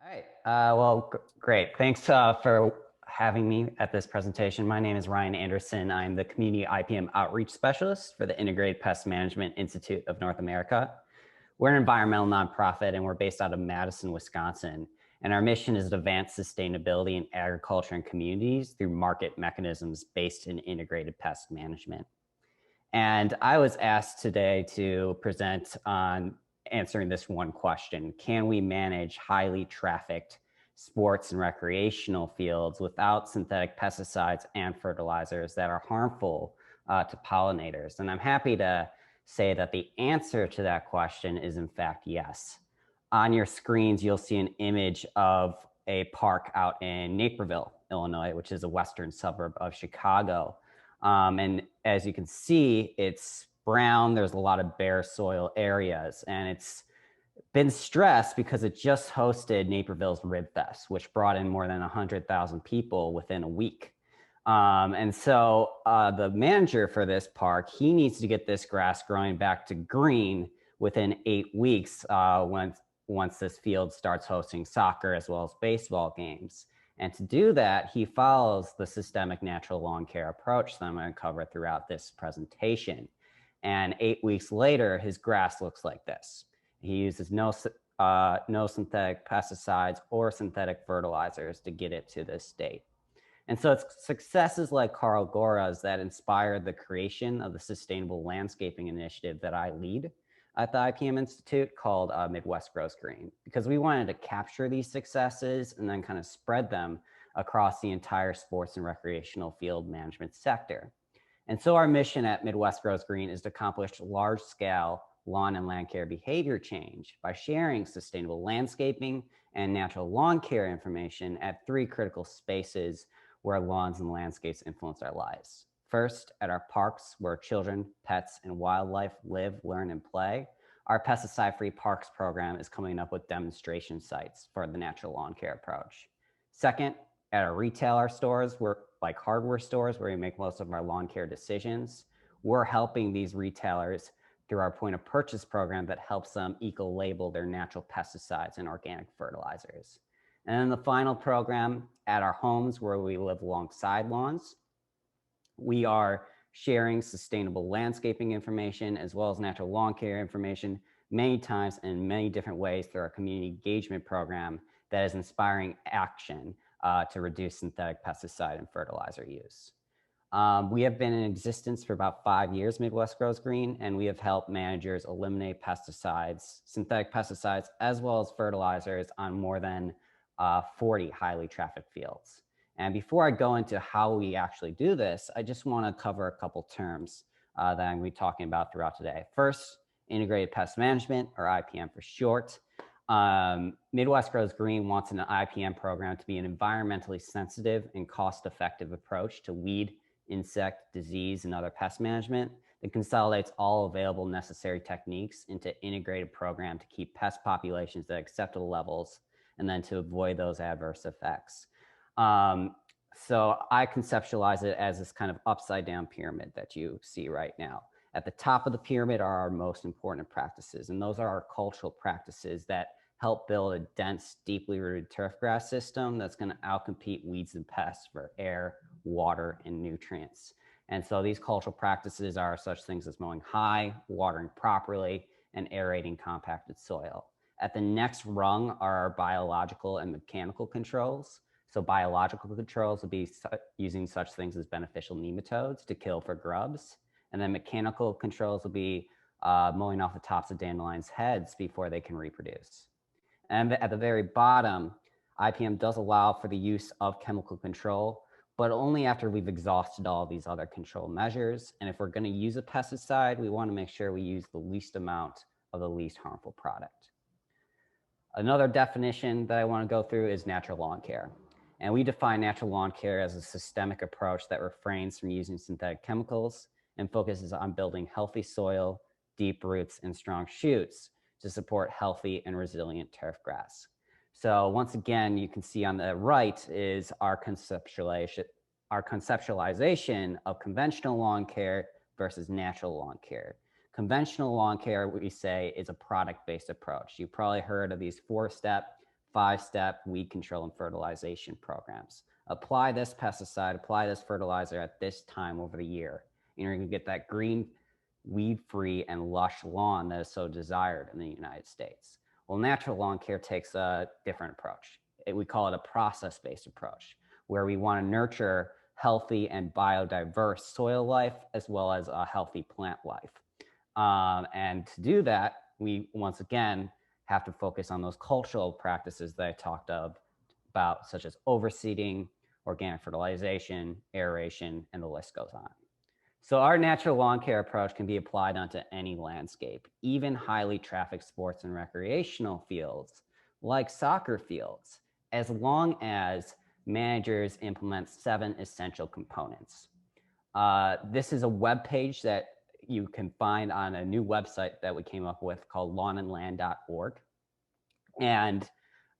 All right. Great. Thanks for having me at this presentation. My name is Ryan Anderson. I'm the Community IPM Outreach Specialist for the Integrated Pest Management Institute of North America. We're an environmental nonprofit, and we're based out of Madison, Wisconsin. And our mission is to advance sustainability in agriculture and communities through market mechanisms based in integrated pest management. And I was asked today to present on answering this one question: can we manage highly trafficked sports and recreational fields without synthetic pesticides and fertilizers that are harmful to pollinators? And I'm happy to say that the answer to that question is in fact yes. On your screens, you'll see an image of a park out in Naperville, Illinois, which is a western suburb of Chicago. And as you can see, it's brown. There's a lot of bare soil areas, and it's been stressed because it just hosted Naperville's Rib Fest, which brought in more than 100,000 people within a week. And so the manager for this park, he needs to get this grass growing back to green within 8 weeks once this field starts hosting soccer as well as baseball games. And to do that, he follows the systemic natural lawn care approach that I'm going to cover throughout this presentation. And 8 weeks later, his grass looks like this. He uses no synthetic pesticides or synthetic fertilizers to get it to this state. And so it's successes like Carl Gora's that inspired the creation of the Sustainable Landscaping Initiative that I lead at the IPM Institute, called Midwest Grows Green, because we wanted to capture these successes and then kind of spread them across the entire sports and recreational field management sector. And so our mission at Midwest Grows Green is to accomplish large-scale lawn and land care behavior change by sharing sustainable landscaping and natural lawn care information at 3 critical spaces where lawns and landscapes influence our lives. First, at our parks where children, pets, and wildlife live, learn, and play, our pesticide-free parks program is coming up with demonstration sites for the natural lawn care approach. Second, at our retailer stores, like hardware stores where we make most of our lawn care decisions, we're helping these retailers through our point of purchase program that helps them eco-label their natural pesticides and organic fertilizers. And then the final program, at our homes where we live alongside lawns, we are sharing sustainable landscaping information as well as natural lawn care information many times in many different ways through our community engagement program that is inspiring action to reduce synthetic pesticide and fertilizer use. We have been in existence for about 5 years, Midwest Grows Green, and we have helped managers eliminate pesticides, synthetic pesticides, as well as fertilizers on more than 40 highly trafficked fields. And before I go into how we actually do this, I just want to cover a couple terms that I'm going to be talking about throughout today. First, integrated pest management, or IPM for short. Midwest Grows Green wants an IPM program to be an environmentally sensitive and cost-effective approach to weed, insect, disease, and other pest management that consolidates all available necessary techniques into an integrated program to keep pest populations at acceptable levels and then to avoid those adverse effects. So I conceptualize it as this kind of upside down pyramid that you see right now. At the top of the pyramid are our most important practices, and those are our cultural practices that help build a dense, deeply rooted turfgrass system that's going to outcompete weeds and pests for air, water, and nutrients. And so these cultural practices are such things as mowing high, watering properly, and aerating compacted soil. At the next rung are our biological and mechanical controls. So biological controls will be using such things as beneficial nematodes to kill for grubs. And then mechanical controls will be mowing off the tops of dandelions' heads before they can reproduce. And at the very bottom, IPM does allow for the use of chemical control, but only after we've exhausted all these other control measures. And if we're going to use a pesticide, we want to make sure we use the least amount of the least harmful product. Another definition that I want to go through is natural lawn care. And we define natural lawn care as a systemic approach that refrains from using synthetic chemicals and focuses on building healthy soil, deep roots, and strong shoots to support healthy and resilient turf grass. So once again, you can see on the right is our conceptualization of conventional lawn care versus natural lawn care. Conventional lawn care, we say, is a product-based approach. You've probably heard of these 4-step 5-step weed control and fertilization programs. Apply this pesticide, apply this fertilizer at this time over the year, and you're going to get that green, weed-free, and lush lawn that is so desired in the United States. Well, natural lawn care takes a different approach. We call it a process-based approach, where we want to nurture healthy and biodiverse soil life as well as a healthy plant life. And to do that, we once again have to focus on those cultural practices that I talked about, such as overseeding, organic fertilization, aeration, and the list goes on. So our natural lawn care approach can be applied onto any landscape, even highly trafficked sports and recreational fields like soccer fields, as long as managers implement 7 essential components. This is a web page that you can find on a new website that we came up with called lawnandland.org. And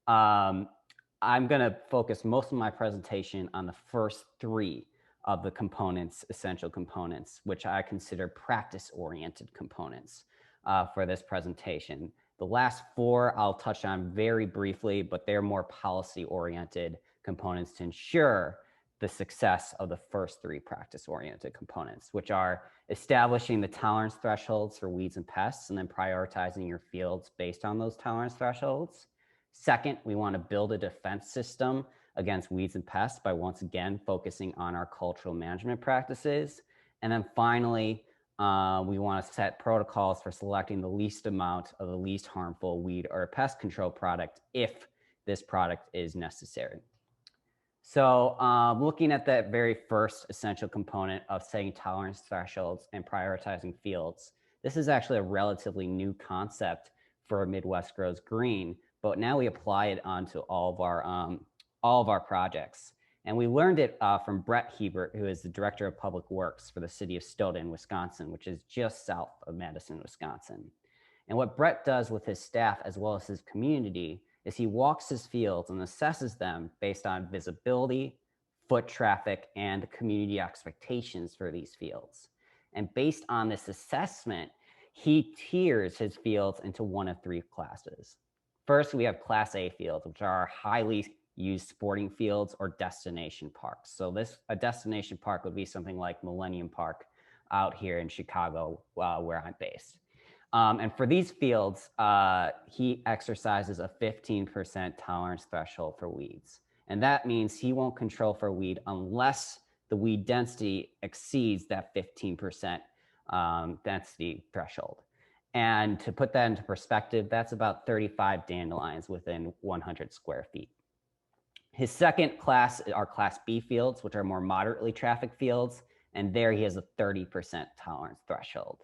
I'm going to focus most of my presentation on the first 3 of the components, essential components, which I consider practice-oriented components for this presentation. The last 4 I'll touch on very briefly, but they're more policy-oriented components to ensure the success of the first 3 practice-oriented components, which are establishing the tolerance thresholds for weeds and pests, and then prioritizing your fields based on those tolerance thresholds. Second, we want to build a defense system against weeds and pests by once again focusing on our cultural management practices. And then finally, we want to set protocols for selecting the least amount of the least harmful weed or pest control product if this product is necessary. So looking at that very first essential component of setting tolerance thresholds and prioritizing fields, this is actually a relatively new concept for Midwest Grows Green, but now we apply it onto all of our projects. And we learned it from Brett Hebert, who is the Director of Public Works for the city of Stoughton, Wisconsin, which is just south of Madison, Wisconsin. And what Brett does with his staff as well as his community is he walks his fields and assesses them based on visibility, foot traffic, and community expectations for these fields. And based on this assessment, he tiers his fields into one of 3 classes. First, we have Class A fields, which are highly used sporting fields or destination parks. So a destination park would be something like Millennium Park out here in Chicago, where I'm based. And for these fields, he exercises a 15% tolerance threshold for weeds. And that means he won't control for weed unless the weed density exceeds that 15% density threshold. And to put that into perspective, that's about 35 dandelions within 100 square feet. His second class are Class B fields, which are more moderately trafficked fields. And there he has a 30% tolerance threshold.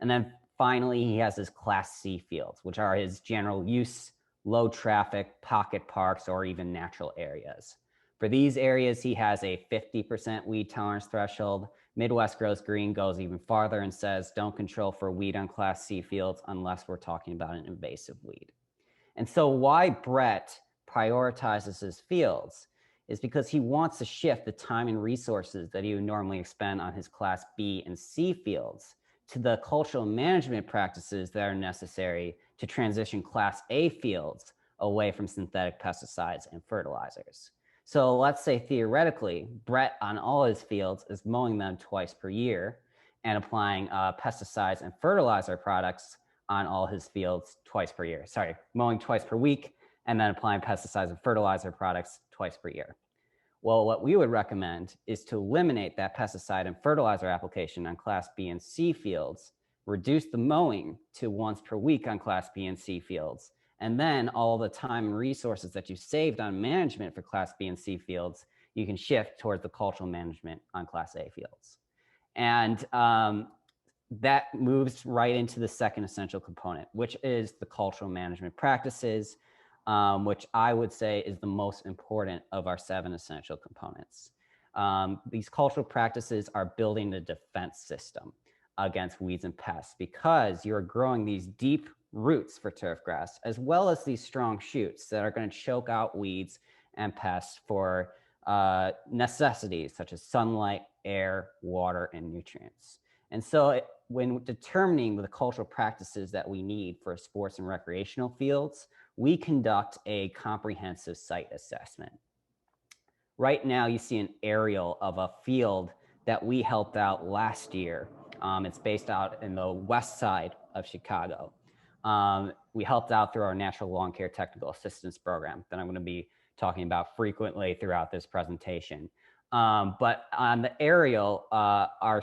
And then finally, he has his Class C fields, which are his general use, low traffic, pocket parks, or even natural areas. For these areas, he has a 50% weed tolerance threshold. Midwest Grows Green goes even farther and says, don't control for weed on Class C fields unless we're talking about an invasive weed. And so why Brett prioritizes his fields is because he wants to shift the time and resources that he would normally expend on his Class B and C fields to the cultural management practices that are necessary to transition Class A fields away from synthetic pesticides and fertilizers. So let's say theoretically, Brett on all his fields is mowing them twice per year and applying pesticides and fertilizer products on all his fields twice per year. Sorry, mowing twice per week and then applying pesticides and fertilizer products twice per year. Well, what we would recommend is to eliminate that pesticide and fertilizer application on Class B and C fields, reduce the mowing to once per week on Class B and C fields, and then all the time and resources that you saved on management for Class B and C fields, you can shift towards the cultural management on Class A fields. And that moves right into the second essential component, which is the cultural management practices, which I would say is the most important of our 7 essential components. These cultural practices are building the defense system against weeds and pests because you're growing these deep roots for turfgrass, as well as these strong shoots that are going to choke out weeds and pests for necessities such as sunlight, air, water, and nutrients. And so when determining the cultural practices that we need for sports and recreational fields, we conduct a comprehensive site assessment. Right now, you see an aerial of a field that we helped out last year. It's based out in the west side of Chicago. We helped out through our Natural Lawn Care Technical Assistance Program that I'm going to be talking about frequently throughout this presentation. But on the aerial, our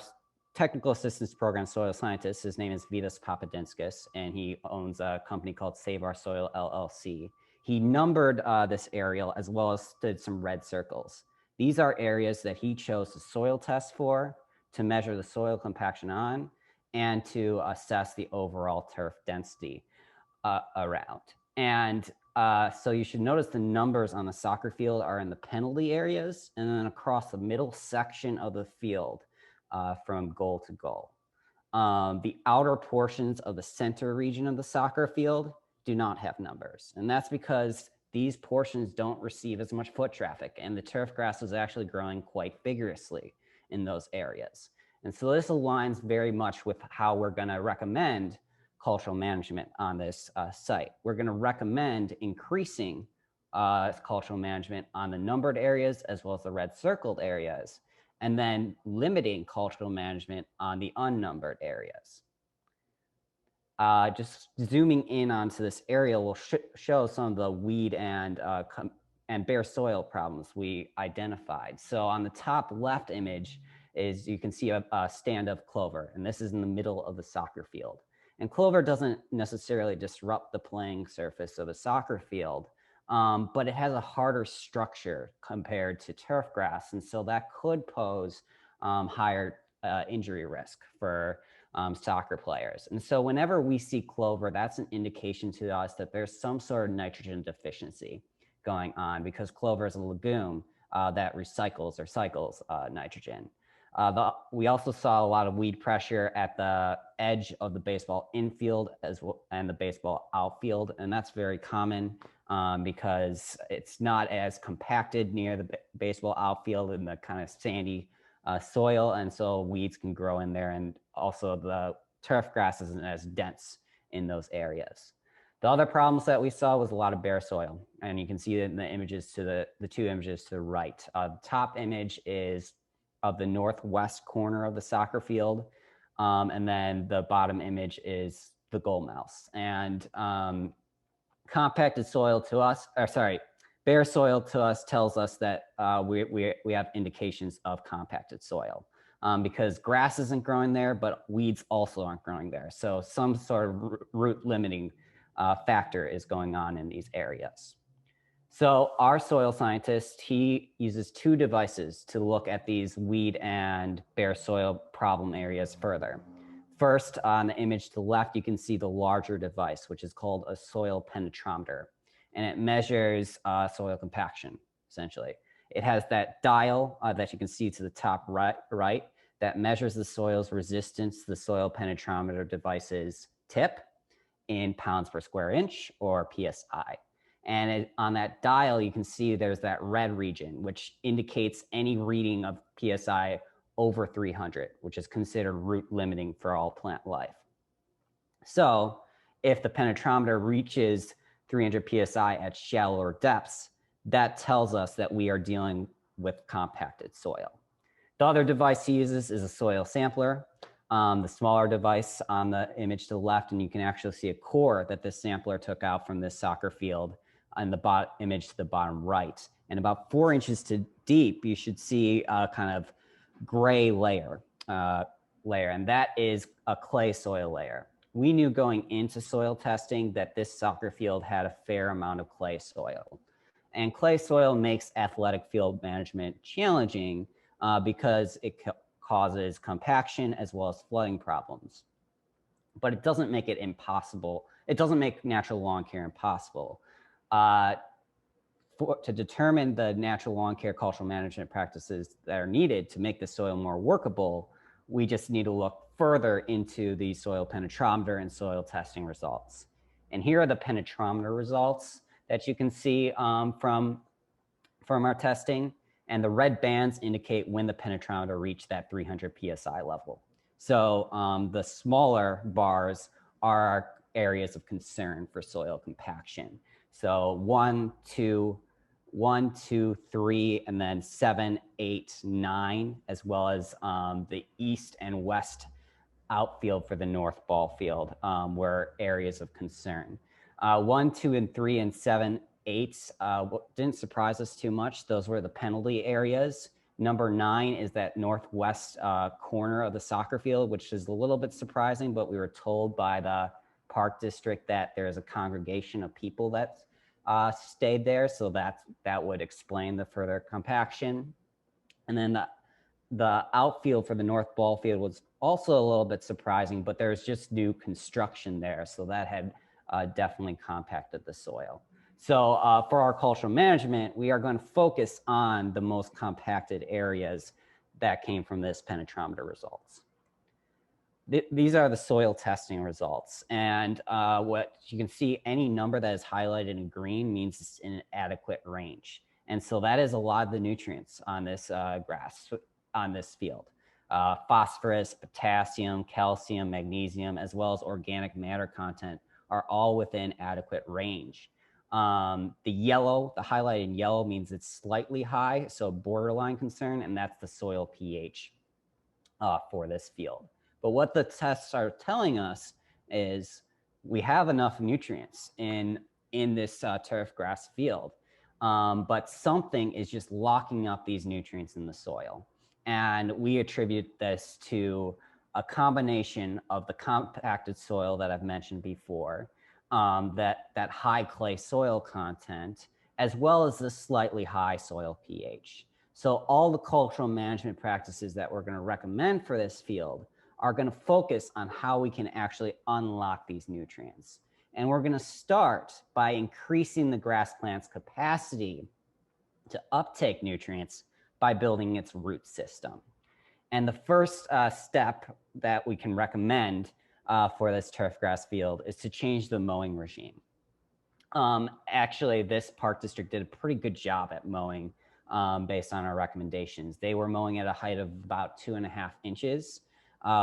technical assistance program soil scientist, his name is Vitas Papadinskas, and he owns a company called Save Our Soil LLC. He numbered this aerial as well as did some red circles. These are areas that he chose to soil test for, to measure the soil compaction on, and to assess the overall turf density around. And so you should notice the numbers on the soccer field are in the penalty areas and then across the middle section of the field from goal to goal. The outer portions of the center region of the soccer field do not have numbers. And that's because these portions don't receive as much foot traffic, and the turf grass is actually growing quite vigorously in those areas. And so this aligns very much with how we're going to recommend cultural management on this site. We're going to recommend increasing cultural management on the numbered areas as well as the red circled areas, and then limiting cultural management on the unnumbered areas. Just zooming in onto this area will show some of the weed and bare soil problems we identified. So on the top left image is you can see a stand of clover, and this is in the middle of the soccer field. And clover doesn't necessarily disrupt the playing surface of the soccer field, but it has a harder structure compared to turf grass, and so that could pose higher injury risk for soccer players. And so whenever we see clover, that's an indication to us that there's some sort of nitrogen deficiency going on, because clover is a legume that recycles or cycles nitrogen. We also saw a lot of weed pressure at the edge of the baseball infield as well, and the baseball outfield, and that's very common because it's not as compacted near the baseball outfield in the kind of sandy soil, and so weeds can grow in there, and also the turf grass isn't as dense in those areas. The other problems that we saw was a lot of bare soil, and you can see it in the images to the two images to the right. The top image is of the northwest corner of the soccer field, and then the bottom image is the goal mouse. And compacted soil to us, or sorry, bare soil to us tells us that we have indications of compacted soil because grass isn't growing there, but weeds also aren't growing there. So some sort of root limiting factor is going on in these areas. So our soil scientist, he uses two devices to look at these weed and bare soil problem areas further. First, on the image to the left, you can see the larger device, which is called a soil penetrometer, and it measures soil compaction, essentially. It has that dial that you can see to the top right that measures the soil's resistance to the soil penetrometer device's tip in pounds per square inch, or PSI. And on that dial, you can see there's that red region, which indicates any reading of PSI over 300, which is considered root limiting for all plant life. So if the penetrometer reaches 300 PSI at shallower depths, that tells us that we are dealing with compacted soil. The other device he uses is a soil sampler, the smaller device on the image to the left, and you can actually see a core that this sampler took out from this soccer field on the image to the bottom right. And about 4 inches deep, you should see a kind of gray layer, and that is a clay soil layer. We knew going into soil testing that this soccer field had a fair amount of clay soil. And clay soil makes athletic field management challenging because it causes compaction as well as flooding problems. But it doesn't make it impossible. It doesn't make natural lawn care impossible. To determine the natural lawn care cultural management practices that are needed to make the soil more workable, we just need to look further into the soil penetrometer and soil testing results. And here are the penetrometer results that you can see from our testing. And the red bands indicate when the penetrometer reached that 300 PSI level. So the smaller bars are areas of concern for soil compaction. So 1, 2, 1, 2, 3, and then 7, 8, 9, as well as the east and west outfield for the north ball field were areas of concern. 1, 2, and 3, and 7, 8 didn't surprise us too much. Those were the penalty areas. Number 9 is that northwest corner of the soccer field, which is a little bit surprising, but we were told by the park district that there is a congregation of people that stayed there, so that would explain the further compaction. And then the outfield for the north ball field was also a little bit surprising, but there's just new construction there, so that had definitely compacted the soil. So for our cultural management, we are going to focus on the most compacted areas that came from this Penetrometer results. These are the soil testing results. And what you can see, any number that is highlighted in green means it's in an adequate range. And so that is a lot of the nutrients on this grass, on this field. Phosphorus, potassium, calcium, magnesium, as well as organic matter content are all within adequate range. The yellow, the highlighted in yellow means it's slightly high, so borderline concern, and that's the soil pH for this field. But what the tests are telling us is we have enough nutrients in this turf grass field, but something is just locking up these nutrients in the soil. And we attribute this to a combination of the compacted soil that I've mentioned before, that high clay soil content, as well as the slightly high soil pH. So all the cultural management practices that we're going to recommend for this field are going to focus on how we can actually unlock these nutrients. And we're going to start by increasing the grass plant's capacity to uptake nutrients by building its root system. And the first step that we can recommend for this turf grass field is to change the mowing regime. Actually, this park district did a pretty good job at mowing based on our recommendations. They were mowing at a height of about 2.5 inches,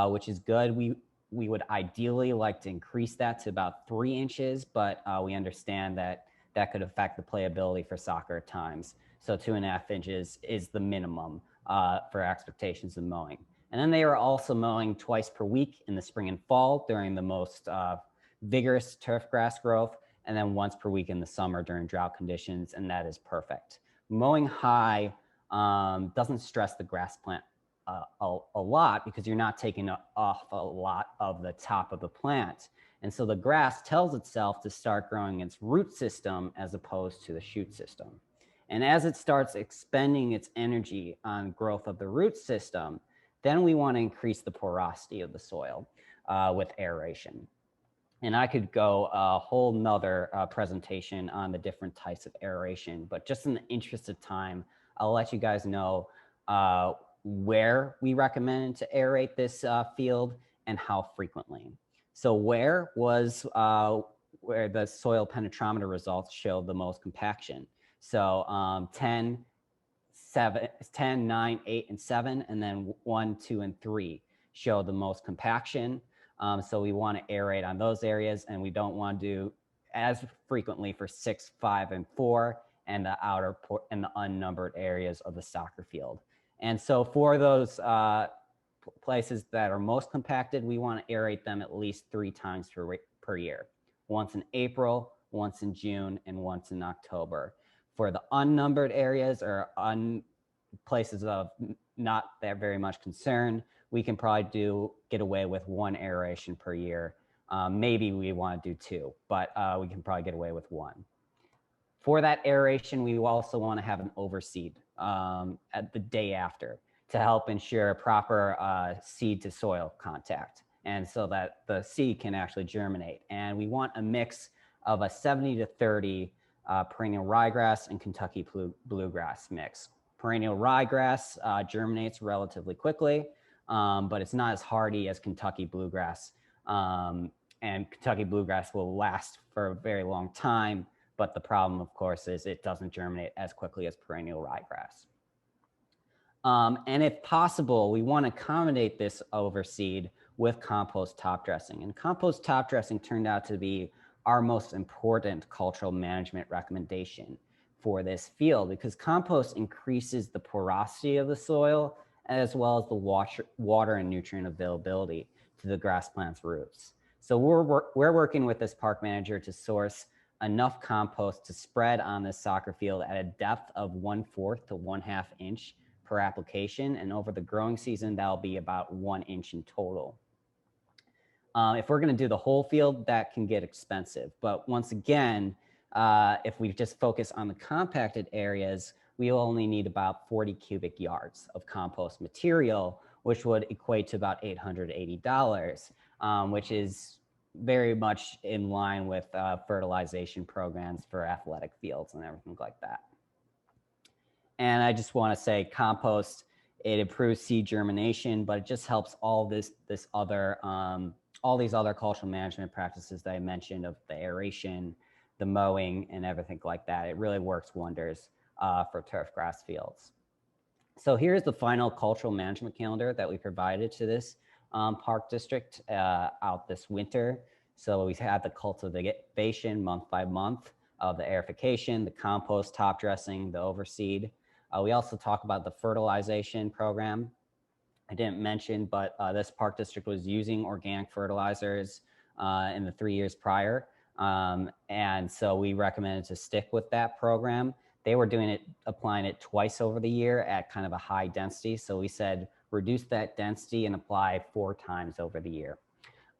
which is good. We would ideally like to increase that to about 3 inches, but we understand that that could affect the playability for soccer at times. So 2.5 inches is the minimum for expectations of mowing. And then they are also mowing twice per week in the spring and fall during the most vigorous turf grass growth, and then once per week in the summer during drought conditions, and that is perfect. Mowing high doesn't stress the grass plant a lot because you're not taking off a lot of the top of the plant. And so the grass tells itself to start growing its root system as opposed to the shoot system. And as it starts expending its energy on growth of the root system, then we want to increase the porosity of the soil with aeration. And I could go a whole nother presentation on the different types of aeration, but just in the interest of time, I'll let you guys know where we recommend to aerate this field and how frequently. So where was where the soil penetrometer results showed the most compaction. So 10, 9, 8, and 7, and then 1, 2, and 3 show the most compaction. So we want to aerate on those areas, and we don't want to do as frequently for 6, 5, and 4, and the outer and the unnumbered areas of the soccer field. And so for those places that are most compacted, we want to aerate them at least 3 times per year. Once in April, once in June, and once in October. For the unnumbered areas or places of not that very much concern, we can probably get away with 1 aeration per year. Maybe we want to do 2, but we can probably get away with 1. For that aeration, we also want to have an overseed at the day after to help ensure proper seed to soil contact, and so that the seed can actually germinate. And we want a mix of a 70 to 30 perennial ryegrass and Kentucky bluegrass mix. Perennial ryegrass germinates relatively quickly, but it's not as hardy as Kentucky bluegrass. And Kentucky bluegrass will last for a very long time, but the problem, of course, is it doesn't germinate as quickly as perennial ryegrass. And if possible, we want to accommodate this overseed with compost top dressing. And compost top dressing turned out to be our most important cultural management recommendation for this field, because compost increases the porosity of the soil as well as the water and nutrient availability to the grass plant's roots. So we're working with this park manager to source enough compost to spread on this soccer field at a depth of 1/4 to 1/2 inch per application. And over the growing season, that'll be about 1 inch in total. If we're going to do the whole field, that can get expensive. But once again, if we just focus on the compacted areas, we only need about 40 cubic yards of compost material, which would equate to about $880, which is very much in line with fertilization programs for athletic fields and everything like that. And I just want to say compost, it improves seed germination, but it just helps all these other cultural management practices that I mentioned, of the aeration, the mowing, and everything like that. It really works wonders for turf grass fields. So here's the final cultural management calendar that we provided to this park district out this winter. So we had the cultivation month by month of the aerification, the compost, top dressing, the overseed. We also talk about the fertilization program. I didn't mention, but this park district was using organic fertilizers in the 3 years prior. And so we recommended to stick with that program. They were applying it twice over the year at kind of a high density. So we said, reduce that density and apply 4 times over the year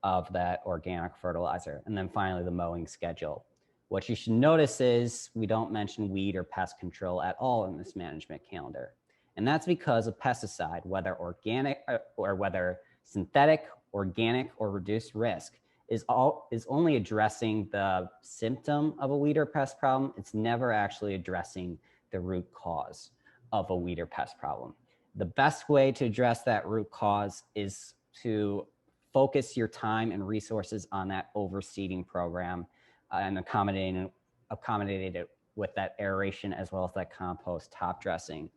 of that organic fertilizer. And then finally, the mowing schedule. What you should notice is we don't mention weed or pest control at all in this management calendar. And that's because a pesticide, whether organic or whether synthetic, organic, or reduced risk, is only addressing the symptom of a weed or pest problem. It's never actually addressing the root cause of a weed or pest problem. The best way to address that root cause is to focus your time and resources on that overseeding program and accommodating it with that aeration as well as that compost top dressing.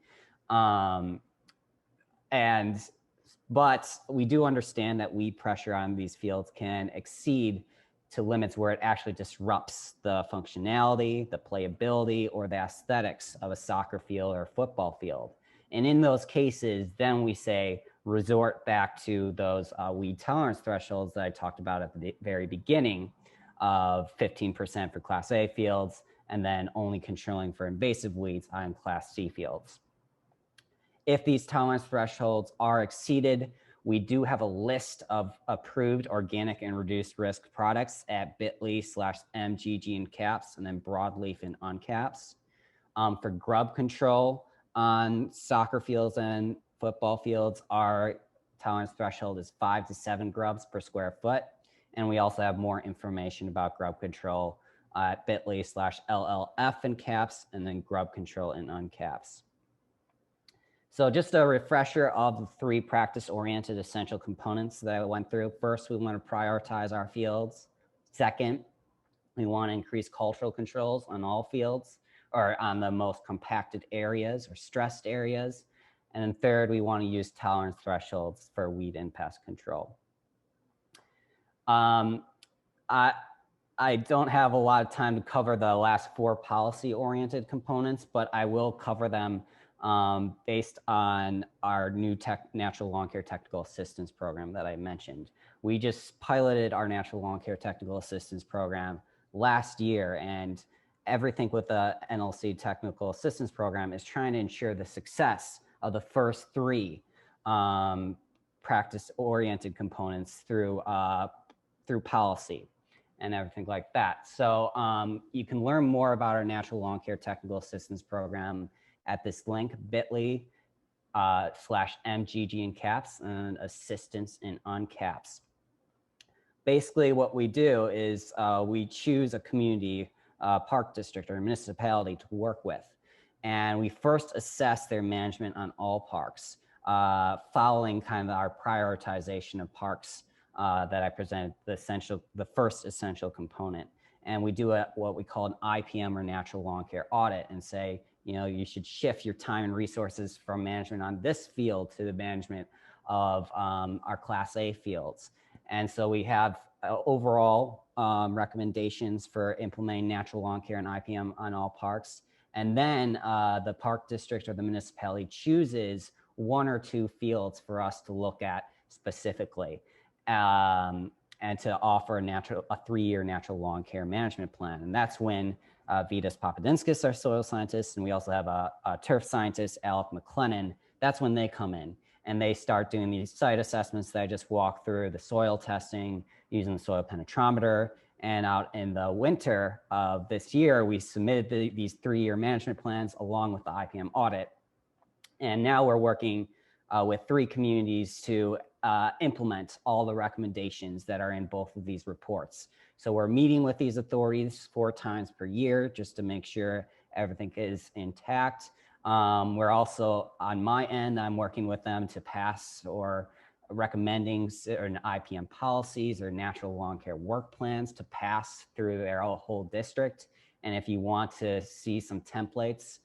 But we do understand that weed pressure on these fields can exceed to limits where it actually disrupts the functionality, the playability, or the aesthetics of a soccer field or a football field. And in those cases, then we say resort back to those weed tolerance thresholds that I talked about at the very beginning of 15% for Class A fields, and then only controlling for invasive weeds on Class C fields. If these tolerance thresholds are exceeded, we do have a list of approved organic and reduced risk products at bit.ly/MGG and caps, and then broadleaf and uncaps. For grub control on soccer fields and football fields, our tolerance threshold is 5 to 7 grubs per square foot. And we also have more information about grub control at bit.ly/LLF in caps, and then grub control in uncaps. So just a refresher of the 3 practice-oriented essential components that I went through. First, we want to prioritize our fields. Second, we want to increase cultural controls on all fields or on the most compacted areas or stressed areas. And then third, we want to use tolerance thresholds for weed and pest control. I don't have a lot of time to cover the last 4 policy-oriented components, but I will cover them based on our new natural lawn care technical assistance program that I mentioned. We just piloted our natural lawn care technical assistance program last year, and everything with the NLC technical assistance program is trying to ensure the success of the first 3 practice-oriented components through policy and everything like that. So you can learn more about our natural lawn care technical assistance program at this link, bit.ly/MGG in caps and assistance in uncaps. Basically what we do is we choose a community park district or municipality to work with. And we first assess their management on all parks, following kind of our prioritization of parks that I presented, the first essential component. And we do what we call an IPM or natural lawn care audit and say, you should shift your time and resources from management on this field to the management of our Class A fields. And so we have overall recommendations for implementing natural lawn care and IPM on all parks. And then the park district or the municipality chooses one or two fields for us to look at specifically, and to offer a 3-year natural lawn care management plan. And that's when Vitas Papadinskis, our soil scientist, and we also have a turf scientist, Alec McLennan. That's when they come in and they start doing these site assessments that I just walked through, the soil testing using the soil penetrometer. And out in the winter of this year, we submitted these 3-year management plans along with the IPM audit. And now we're working with 3 communities to implement all the recommendations that are in both of these reports. So we're meeting with these authorities 4 times per year just to make sure everything is intact. We're also, on my end, I'm working with them to pass or recommending certain IPM policies or natural lawn care work plans to pass through their whole district. And if you want to see some templates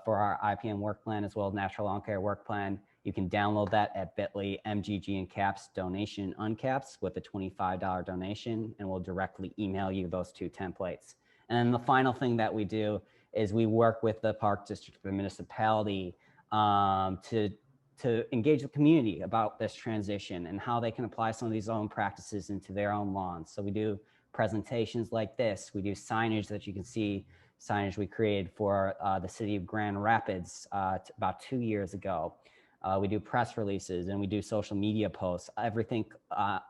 for our IPM work plan as well as natural lawn care work plan, you can download that at bit.ly MGG and caps donation uncaps with a $25 donation, and we'll directly email you those 2 templates. And then the final thing that we do is we work with the park district, the municipality, to engage the community about this transition and how they can apply some of these own practices into their own lawns. So we do presentations like this. We do signage that you can see, signage we created for the city of Grand Rapids about 2 years ago. We do press releases and we do social media posts, everything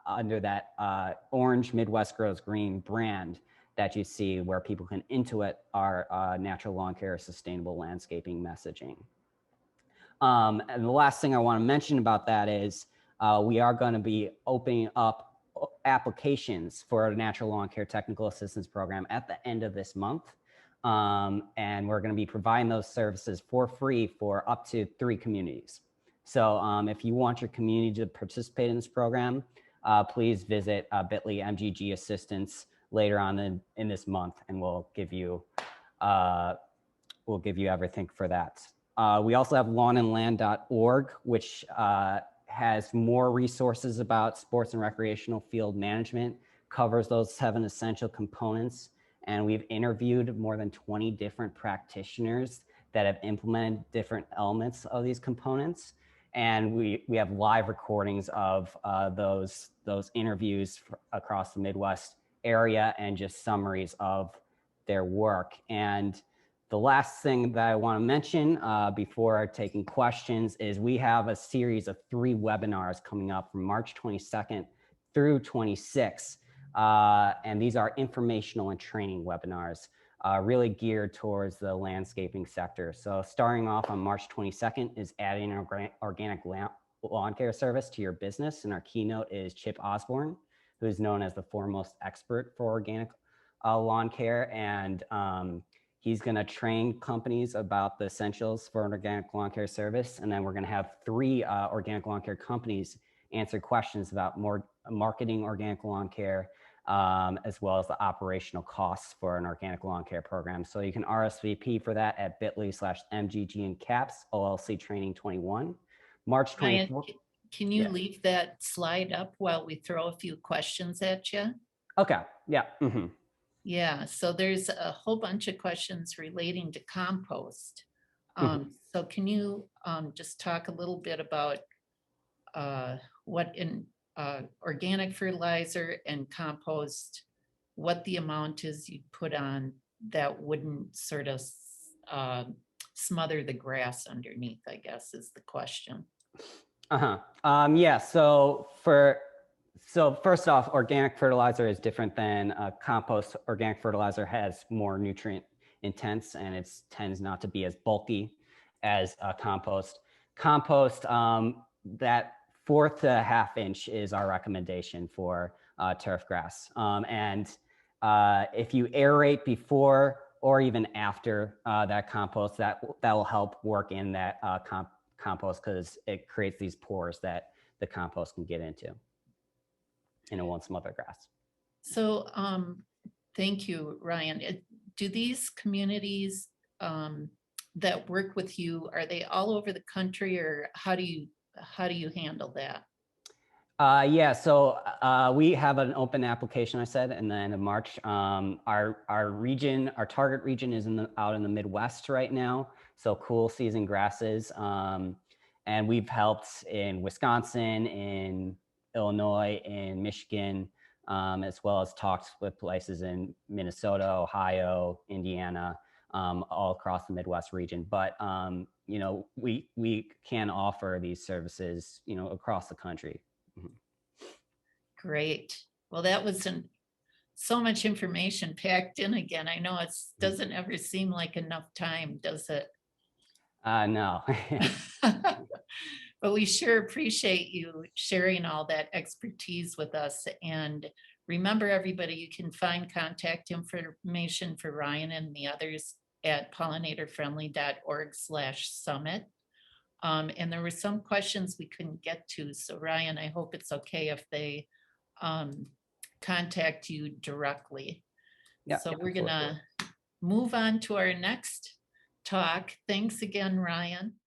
under that orange Midwest Grows Green brand that you see, where people can intuit our natural lawn care, sustainable landscaping messaging. And the last thing I want to mention about that is we are going to be opening up applications for a natural lawn care technical assistance program at the end of this month. And we're going to be providing those services for free for up to 3 communities. So if you want your community to participate in this program, please visit bit.ly MGG assistance later on in this month, and we'll give you everything for that. We also have lawnandland.org, which has more resources about sports and recreational field management, covers those 7 essential components. And we've interviewed more than 20 different practitioners that have implemented different elements of these components. And we have live recordings of those interviews across the Midwest area and just summaries of their work. And the last thing that I want to mention before taking questions is we have a series of 3 webinars coming up from March 22nd through 26th. And these are informational and training webinars really geared towards the landscaping sector. So starting off on March 22nd is adding an organic lawn care service to your business. And our keynote is Chip Osborne, who is known as the foremost expert for organic lawn care. And he's going to train companies about the essentials for an organic lawn care service. And then we're going to have 3 organic lawn care companies answer questions about more marketing organic lawn care, as well as the operational costs for an organic lawn care program. So you can RSVP for that at bit.ly/MGG and caps OLC training 21. March 24th. Ryan, can you leave that slide up while we throw a few questions at you? Okay, yeah. Mm-hmm. Yeah, so there's a whole bunch of questions relating to compost. So can you just talk a little bit about what in organic fertilizer and compost, what the amount is you put on that wouldn't sort of smother the grass underneath, I guess is the question. Yeah, so first off, organic fertilizer is different than compost. Organic fertilizer has more nutrient intense and it tends not to be as bulky as compost. Compost, that 4th to 1/2 inch is our recommendation for turf grass. And if you aerate before or even after that compost, that will help work in that compost because it creates these pores that the compost can get into, and it won't smother grass. So thank you, Ryan. Do these communities that work with you, are they all over the country, or how do you handle that? Yeah, so we have an open application, I said, in the end of March. Our region, our target region is out in the Midwest right now, so cool season grasses. And we've helped in Wisconsin, in Illinois, in Michigan, as well as talked with places in Minnesota, Ohio, Indiana, all across the Midwest region. But we can offer these services, across the country. Mhm. Great. Well, that was so much information packed in again. I know it Mhm. doesn't ever seem like enough time, does it? No. But we sure appreciate you sharing all that expertise with us. And remember, everybody, you can find contact information for Ryan and the others at pollinatorfriendly.org/summit. And there were some questions we couldn't get to. So Ryan, I hope it's okay if they um, contact you directly. Yeah, So we're absolutely. gonna move on to our next talk. Thanks again, Ryan.